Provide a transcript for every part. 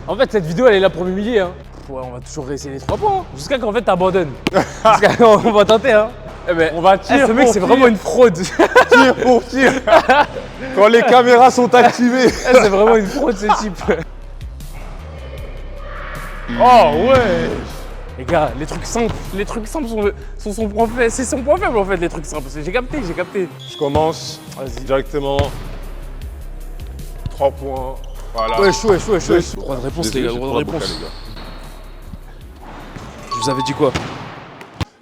En fait, cette vidéo, elle est là pour m'humilier. Hein. Ouais, on va toujours réessayer les 3 points. Hein. Jusqu'à qu'en fait, t'abandonnes. Jusqu'à qu'on va tenter. Hein. Eh ben, On va tirer. Ce mec, c'est vraiment une fraude. Tir pour tir. Quand les caméras sont activées. C'est vraiment une fraude, ce type. Oh ouais. Les gars, les trucs simples sont son point faible. C'est son point faible en fait, les trucs simples. J'ai capté. Je commence directement. 3 points. Voilà. Wesh. Droit de réponse, les gars, droit de réponse. Je vous avais dit quoi?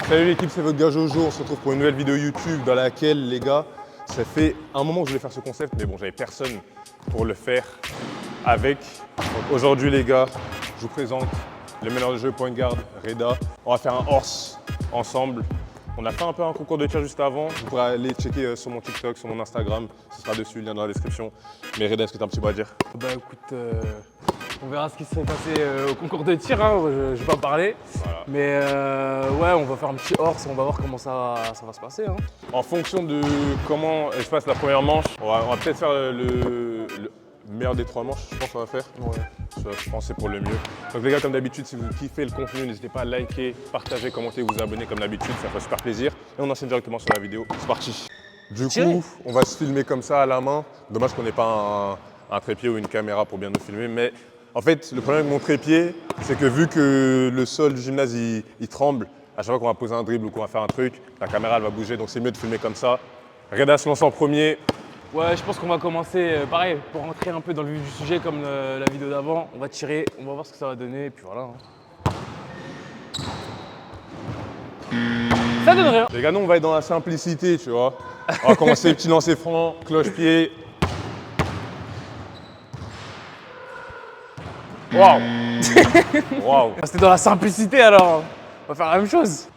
Salut l'équipe, c'est votre gars Jojo. On se retrouve pour une nouvelle vidéo YouTube dans laquelle, les gars, ça fait un moment que je voulais faire ce concept, mais bon, j'avais personne pour le faire avec. Aujourd'hui, les gars, je vous présente le meneur de jeu point guard, Reda. On va faire un horse ensemble. On a fait un peu un concours de tir juste avant. Vous pourrez aller checker sur mon TikTok, sur mon Instagram. Ce sera dessus, lien dans la description. Mais Reda, est-ce que tu as un petit mot à dire? Bah écoute, on verra ce qui s'est passé au concours de tir, hein. Je vais pas parler. Voilà. Mais ouais, on va faire un petit horse et on va voir comment ça va se passer. Hein. En fonction de comment se passe la première manche, on va peut-être faire le meilleur des 3 manches, je pense qu'on va faire. Ouais. Je pense que c'est pour le mieux. Donc les gars, comme d'habitude, si vous kiffez le contenu, n'hésitez pas à liker, partager, commenter, vous abonner comme d'habitude, ça fait super plaisir. Et on enchaîne directement sur la vidéo. C'est parti. Du coup, on va se filmer comme ça à la main. Dommage qu'on n'ait pas un trépied ou une caméra pour bien nous filmer. Mais en fait, le problème avec mon trépied, c'est que vu que le sol du gymnase, il tremble, à chaque fois qu'on va poser un dribble ou qu'on va faire un truc, la caméra elle va bouger. Donc c'est mieux de filmer comme ça. Reda se lance en premier. Ouais, je pense qu'on va commencer pareil, pour rentrer un peu dans le vif du sujet comme la vidéo d'avant. On va tirer, on va voir ce que ça va donner et puis voilà. Hein. Ça donne rien. Les gars, nous on va être dans la simplicité, tu vois. On va commencer petit lancer franc, cloche-pied. Waouh. Waouh. C'était dans la simplicité alors. On va faire la même chose.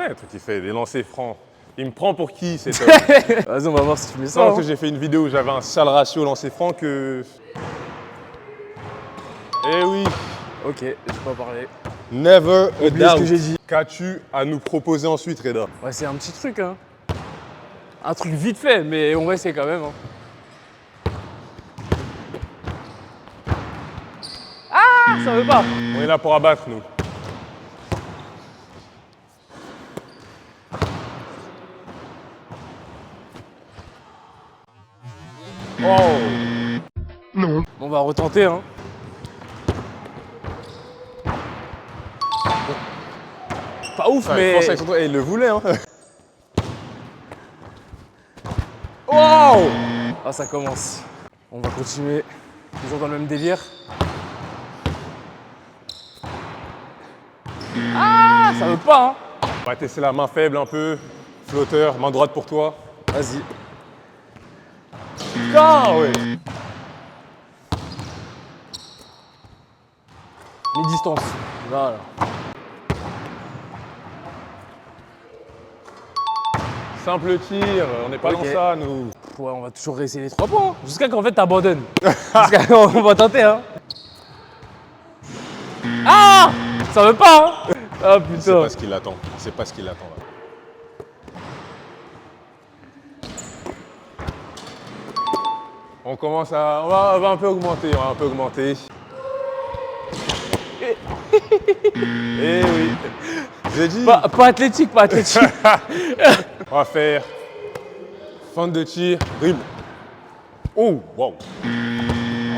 Le truc qui fait des lancers francs. Il me prend pour qui c'est ça? Vas-y, on va voir si tu mets ça. Parce que j'ai fait une vidéo où j'avais un sale ratio lancer franc que. Eh oui. Ok, je vais pas parler. Never a Oublie ce doubt. que j'ai dit. Qu'as-tu à nous proposer ensuite, Reda? Ouais, c'est un petit truc, hein. Un truc vite fait, mais on va essayer quand même. Hein. Ah, ça veut pas. On est là pour abattre, nous. Oh. Non. On va retenter, hein. Pas ouf, mais. Je pense il le voulait, hein. Wow. Ah, ça commence. On va continuer. Toujours dans le même délire. Ah, ça veut pas, hein. On va tester la main faible un peu. Flotteur, main droite pour toi. Vas-y. Ah ouais. Mi-distance. Voilà. Simple tir, on n'est pas dans ça, nous. Ouais, on va toujours réessayer les 3 points. Hein. Jusqu'à qu'en fait, t'abandonnes. Jusqu'à qu'on va tenter, hein. Ah, ça veut pas, hein. Ah putain. C'est pas ce qu'il attend. C'est pas ce qu'il attend là. On commence à. On va un peu augmenter, on va un peu augmenter. Eh oui. J'ai dit. Pas athlétique, pas athlétique. On va faire feinte de tir, dribble. Oh, wow.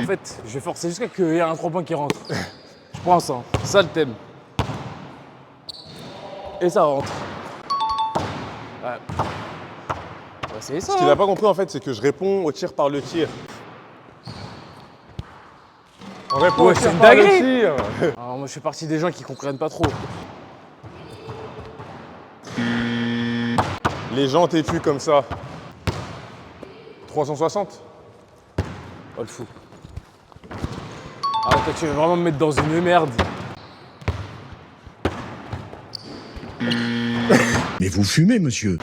En fait, je vais forcer jusqu'à qu'il y ait un 3 points qui rentre. Je pense, hein. C'est ça le thème. Et ça rentre. Ouais. On va essayer ça. Ce qu'il n'a pas compris en fait, c'est que je réponds au tir par le tir. On répond au tir par le tir. Alors, moi, je fais partie des gens qui comprennent pas trop. Les gens têtus comme ça. 360. Oh le fou. Ah, toi, tu veux vraiment me mettre dans une merde. Mais vous fumez, monsieur.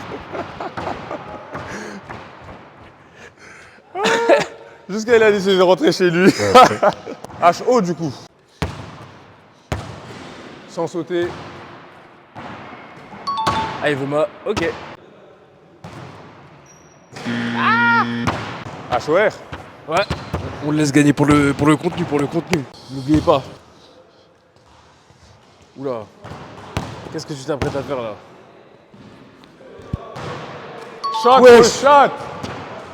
Jusqu'à il a décidé de rentrer chez lui. HO du coup. Sans sauter. Ah, il veut ma. Ok. HOR. Ouais. On le laisse gagner pour le contenu, N'oubliez pas. Oula. Qu'est-ce que tu t'apprêtes à faire là? Shot Wesh. pour shot.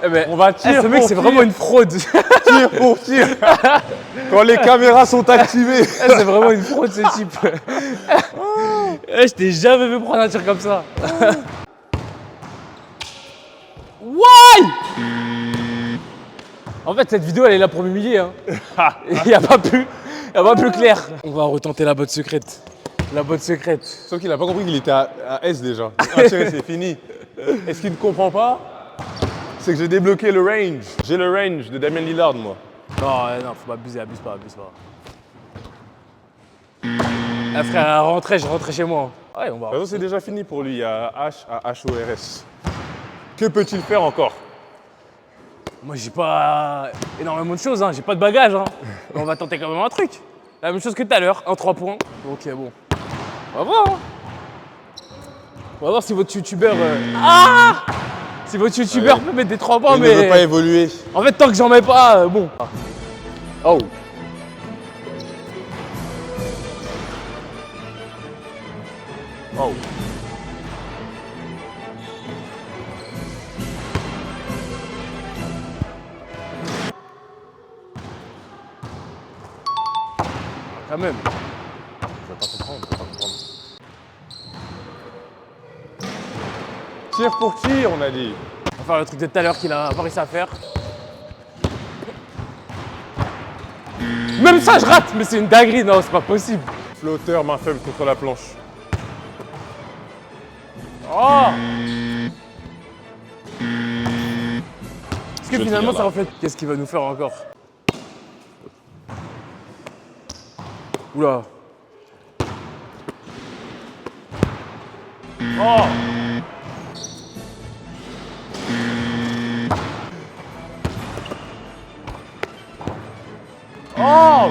Eh ben, On va tirer ce mec pour c'est tir. vraiment une fraude. Tir pour tir. Quand les caméras sont activées. C'est vraiment une fraude ce type. Je t'ai jamais vu prendre un tir comme ça. Why? En fait, cette vidéo elle est là pour m'humilier. Hein. Il n'y a pas plus clair. On va retenter la botte secrète. La botte secrète. Sauf qu'il n'a pas compris qu'il était à S déjà. Un tir et c'est fini. Et ce qu'il ne comprend pas, c'est que j'ai débloqué le range. J'ai le range de Damien Lillard, moi. Non, faut pas abuser, abuse pas. Ah, frère, je rentrais chez moi. Ouais, on va. De toute façon, c'est déjà fini pour lui. Il y a H à HORS. Que peut-il faire encore? Moi, j'ai pas énormément de choses, hein. J'ai pas de bagages. Hein. Mais on va tenter quand même un truc. La même chose que tout à l'heure, un 3 points. Ok, bon. On va voir. Hein. On va voir si votre youtubeur. Si votre youtubeur peut mettre des 3 points, Il mais. ne veut pas évoluer. En fait, tant que j'en mets pas, bon. Oh. Oh. Quand même. Je vais pas comprendre. Tir pour tir, on a dit. On va faire le truc de tout à l'heure qu'il a pas réussi à faire. Même ça, je rate, mais c'est une dinguerie. Non, c'est pas possible. Flotteur, main faible contre la planche. Oh! Est-ce que Je finalement tire, ça là. reflète? Qu'est-ce qu'il va nous faire encore? Oula! Oh! Oh!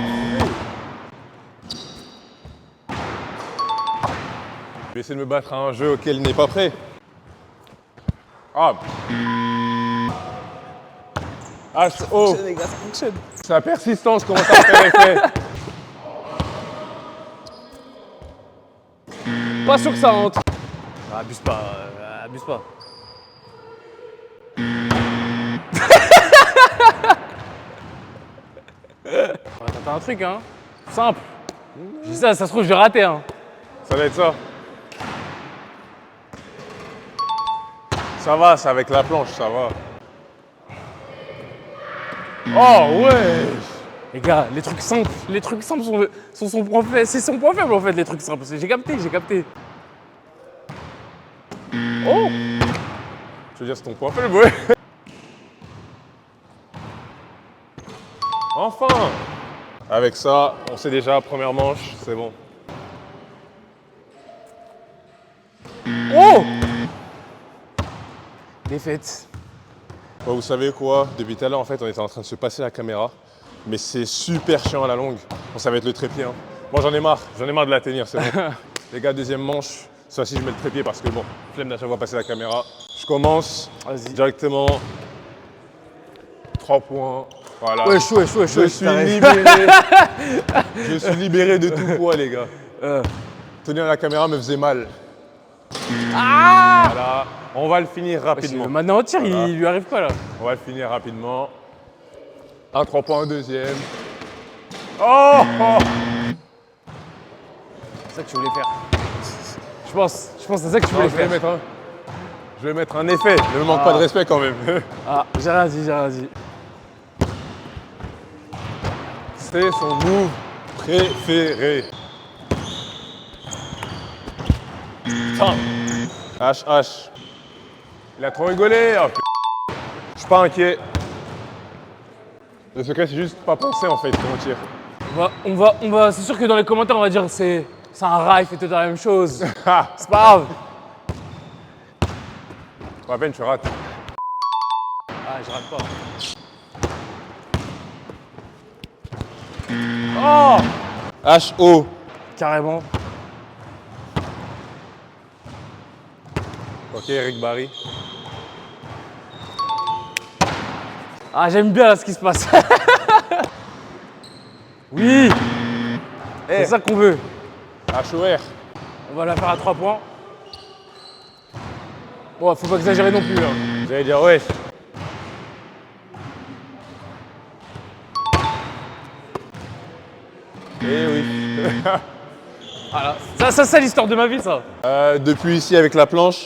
Je vais essayer de me battre à un jeu auquel il n'est pas prêt. Ah! HO! Les gars, ça fonctionne. Sa persistance commence à faire effet. Pas sûr que ça rentre. Abuse pas, abuse pas. On va tenter un truc, hein. Simple. Je dis ça se trouve, je vais rater, hein. Ça va être ça. Ça va, c'est avec la planche, ça va. Oh ouais! Les gars, les trucs simples sont son point faible. C'est son point faible en fait, les trucs simples. J'ai capté. Oh! Je veux dire, c'est ton point faible, ouais. Enfin! Avec ça, on sait déjà, première manche, c'est bon. Oh! Défaite. Bon, vous savez quoi? Depuis tout à l'heure, en fait, on était en train de se passer la caméra. Mais c'est super chiant à la longue. Bon, ça va être le trépied. Hein. Moi, j'en ai marre de la tenir, c'est bon. Les gars, deuxième manche. Cette fois-ci, je mets le trépied parce que bon, flemme d'à chaque fois passer la caméra. Je commence directement. 3 points. Voilà. Wesh. Je suis libéré. Je suis libéré de tout poids, les gars. Tenir la caméra me faisait mal. Voilà. On va le finir rapidement. Maintenant, au tir, Voilà. il lui arrive quoi là? On va le finir rapidement. Un 3 points, un deuxième. Oh! C'est ça que tu voulais faire. Je pense que c'est ça que tu voulais faire. Je vais mettre un effet. Ne me manque pas de respect quand même. Ah, j'ai rien dit. C'est son move préféré. Putain. HH. Il a trop rigolé. Oh, je suis pas inquiet. Le secret, c'est juste pas penser en fait quand on tire. On va, c'est sûr que dans les commentaires, on va dire c'est un rat, il fait tout la même chose. C'est pas grave. Pas à peine, tu rates. Ah, je rate pas. Oh! HO. Carrément. Ok, Eric Barry. Ah, j'aime bien là ce qui se passe. Oui. C'est ça qu'on veut. HOR. On va la faire à 3 points. Bon, faut pas exagérer non plus. Hein. J'allais dire ouais. Eh oui. Voilà. Ça c'est l'histoire de ma vie, ça. Depuis ici avec la planche.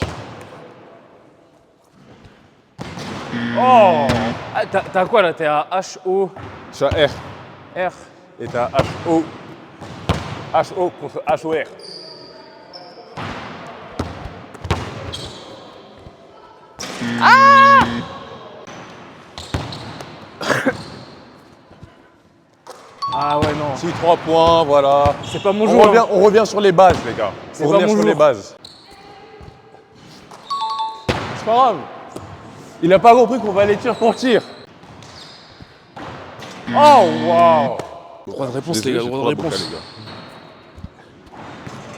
Oh. Ah, t'as quoi là? T'es à H-O-R. Je suis à R. Et t'as HO. HO contre HOR. Ah ouais, non. Si 3 points, voilà. C'est pas mon On jour. revient, Hein. on revient sur les bases, les gars. C'est On pas revient mon sur jour. les bases. C'est pas grave. Il a pas compris qu'on va aller tir pour tir. Oh, waouh. Droit de réponse, Désolé, les gars, j'ai droit de trois réponse. bocals, les gars.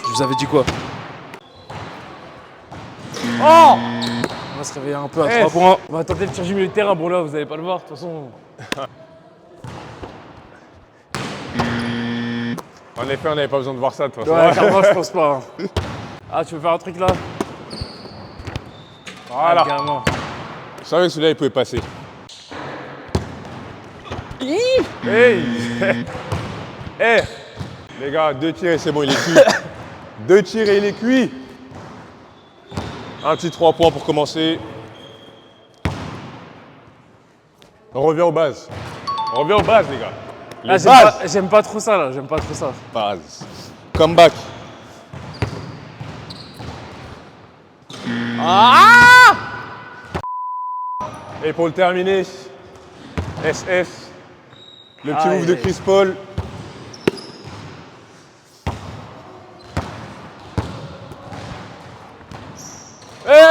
Je vous avais dit quoi? Oh! On va se réveiller un peu à 3 points. On va tenter le tir du milieu de terrain. Bon, là, vous allez pas le voir, de toute façon. En effet, on n'avait pas besoin de voir ça, de toute façon. Ouais, carrément, je pense pas. Hein. Ah, tu veux faire un truc là? Voilà. Ah, carrément. Je savais que celui-là, il pouvait passer. Hi. Hey. Hey. Les gars, 2 tirs et c'est bon, il est cuit. 2 tirs et il est cuit. Un petit 3 points pour commencer. On revient aux bases. On revient aux bases, les gars. Les Ah, j'aime pas trop ça là, j'aime pas trop ça. bases. Comeback. Ah! Et pour le terminer, SS. Le petit Aïe, move de aïe. Chris Paul.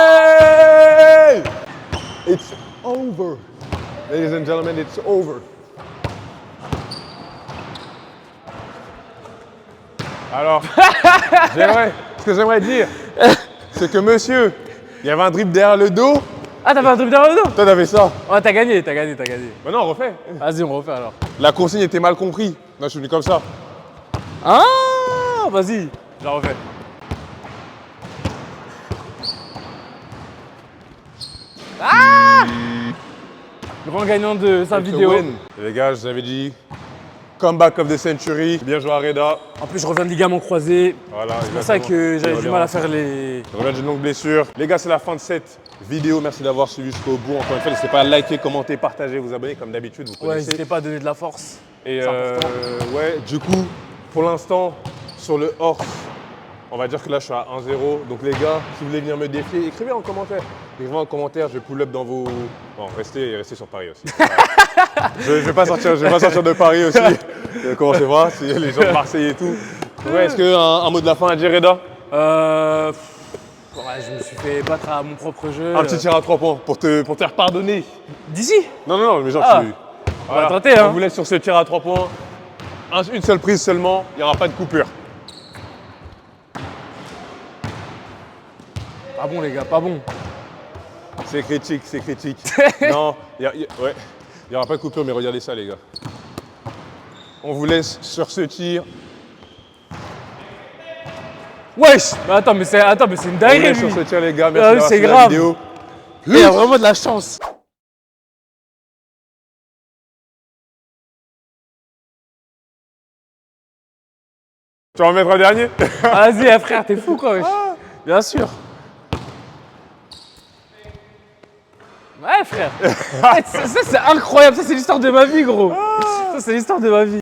Hey! It's over. Ladies and gentlemen, it's over. Alors, ce que j'aimerais dire, c'est que monsieur, il y avait un dribble derrière le dos, Ah, t'as fait un truc derrière le dos? toi t'avais ça. Ouais, t'as gagné, t'as gagné, t'as gagné. Maintenant on refait. Vas-y, on refait alors. La consigne était mal comprise. Non, je suis venu comme ça. Ah! Vas-y, je la refais. Ah! Grand gagnant de sa vidéo. Et les gars, je vous avais dit, comeback of the century. Bien joué à Reda. En plus, je reviens de ligament croisé. Voilà, C'est pour ça que j'avais du mal à faire les. Je reviens d'une longue blessure. Les gars, c'est la fin de cette vidéo. Merci d'avoir suivi jusqu'au bout. Encore une fois, n'hésitez pas à liker, commenter, partager, vous abonner comme d'habitude. Vous Ouais, connaissez. n'hésitez pas à donner de la force. Et c'est important. ouais, du coup, pour l'instant, sur le horse, on va dire que là, je suis à 1-0. Donc les gars, si vous voulez venir me défier, écrivez en commentaire. Écrivez en commentaire, je vais pull up dans vos... Bon, restez sur Paris aussi. je vais pas sortir de Paris aussi. Comment c'est vrai, c'est les gens de Marseille et tout. Ouais, est-ce qu'un mot de la fin à dire, Reda? Ouais, je me suis fait battre à mon propre jeu. Un petit tir à 3 points pour te faire pardonner. D'ici? Non, mais genre, Ah. tu... On va tenter, hein. On vous laisse sur ce tir à 3 points. Une seule prise seulement, il n'y aura pas de coupure. Pas bon, les gars, pas bon. C'est critique, c'est critique. Non, il n'y aura pas de coupure, mais regardez ça, les gars. On vous laisse sur ce tir. Wesh! Mais attends, mais c'est une On vous dinguerie, laisse sur lui. ce tir, les gars. Ah Merci oui, d'avoir c'est suivi la grave. vidéo. Il y a vraiment de la chance. Tu vas en mettre un dernier? Vas-y, frère, t'es fou, quoi, wesh. Bien sûr. Ouais, frère. Ça, c'est incroyable. Ça, c'est l'histoire de ma vie, gros. Ça, c'est l'histoire de ma vie.